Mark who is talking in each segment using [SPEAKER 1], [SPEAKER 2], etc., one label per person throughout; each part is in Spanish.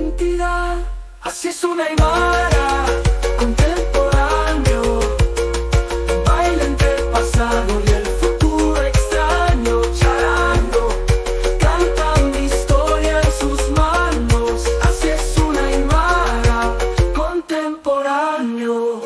[SPEAKER 1] identidad. Así es una Aymara contemporáneo, baila entre el pasado y el futuro extraño. Charango, canta mi historia en sus manos. Así es una Aymara contemporáneo.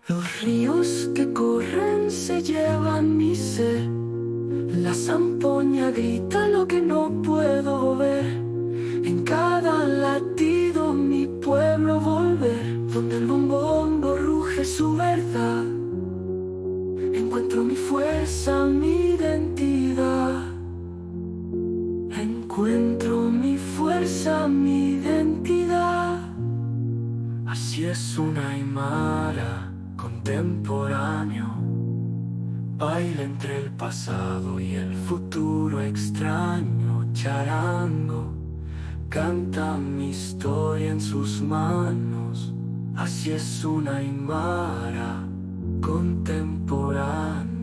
[SPEAKER 1] Los ríos que corren se llevan mi ser. La zampoña grita lo que no puedo ver. En cada latido mi pueblo volver. Donde el bombombo ruge su verdad, encuentro mi fuerza, mi identidad. Encuentro mi fuerza, mi identidad. Así es una Aymara contemporáneo, baila entre el pasado y el futuro extraño. Charango, canta mi historia en sus manos. Así es una Aymara contemporáneo.